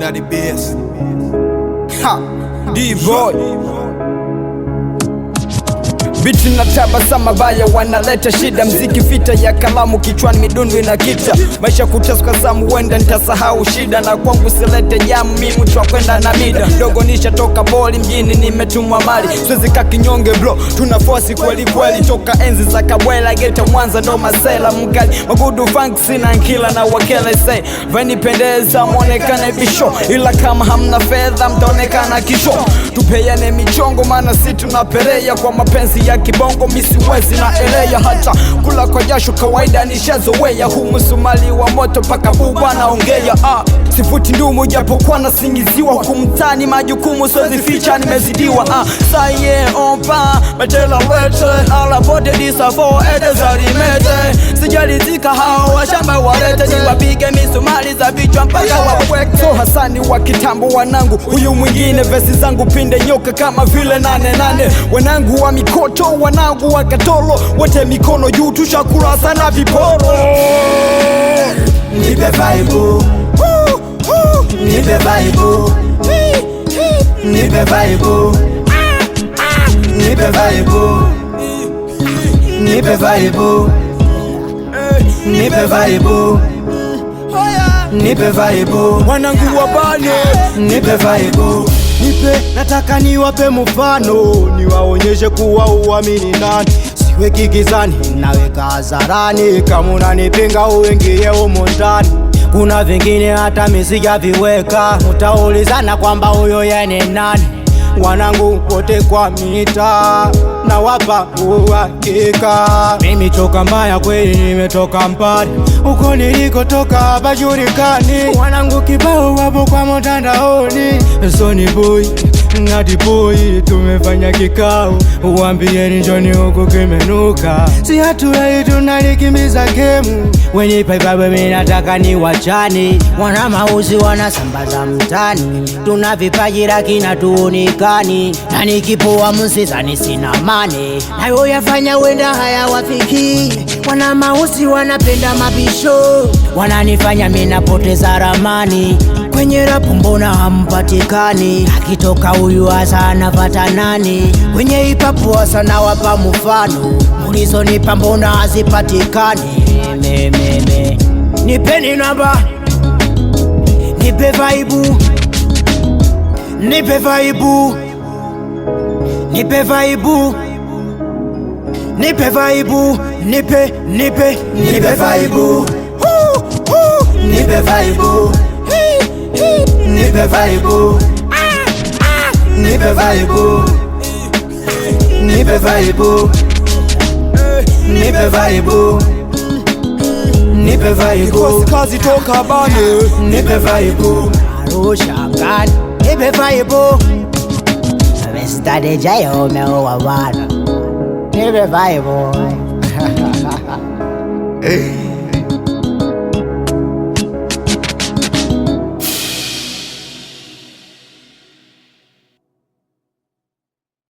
at the best. Ha, D-boy. Biti na tabasama baya wanaleta shida. Mziki vita ya kalamu kichwani midundu inakita. Maisha kuteswa zamu wenda nitasahau shida. Na kwangu silete jamu mimi twakwenda na mida. Dogo nisha toka boli mjini nimetumwa mali. Siwezi kakinyonge bro, tuna force kweli kweli. Toka enzi za kabwela geta Mwanza ndo masela mkali. Magudu funk sina nkila na wakele say. Veni pendeza mwonekane bisho. Ila kama hamna fedha mtaonekana kisho. Tupeyane michongo mana si tunaperea kwa mapenzi ya kibongo misiwezi na eleya. Hata kula kwa jasho kawaida nishazoea. Huu msumali wa moto paka buba naongea. Sifuti ndumu japo kwa nasingiziwa. Huku mtani majukumu sozi ficha nimezidiwa. Saye ompa metela wete. Ala bote disafo ede zalimete. Sijalizika hao washamba walete. Niwapige misumali za vichwa mpaka waweke. So Hasani wa kitambo wanangu. Huyu mwingine vesi zangu pinde nyoka kama vile 88. Wanangu wa mikoto, wanangu wa katolo. Wote mikono juu tushakula sana viporo. Nipe vaibu, nipe vaibu, nipe vaibu, nipe vaibu, nipe vaibu, nipe vaibu, nipe vaibu, wanangu wa bane, nipe vaibu. Nipe, nataka niwape mfano, niwaonyeshe kuwa uamini nani. Siweki gizani, naweka hadharani. Kama unanipinga uingie humo ndani. Kuna vingine hata mimi sijaviweka. Utaulizana kwamba huyo yeye nani. Wanangu wote kwa mita na wapa uhakika. Mimi toka mbaya kweli nimetoka mbali. Uko nilikotoka hapajulikani. Wanangu kibao wapo kwa mtandaoni. Sony boy, ngati boy, tumefanya kikao. Uambieni njoni huku kimenuka. Si hatulai tunalikimbiza gemu. Wenye paipa mimi nataka ni wachani. Wana mauzi wanasambaza mtani. Tuna vipaji lakini hatuonekani. Na nikipoa msizani sina mane. Nayo yafanya wenda haya wafiki. Wana mauzi wanapenda mabisho. Wananifanya mimi napoteza ramani. Kwenye rapu mbona hampatikani. Akitoka huyu hasa anapata nani. Kwenye hipapu hasa na wapa mfano. Mulizo nipa mbona hazipatikani. Nipeni namba, nipe vaibu, nipe vaibu, nipe vaibu, nipe vaibu, nipe vaibu, Nipe vaibu, nipe vaibu, nipe vaibu, nipe vaibu, nipe vaibu, nipe vaibu, kazi toka bane. nipe vaibu, Arusha ngani, nipe vaibu. Mr. DJ umeoa bwana. Nipe vaibu.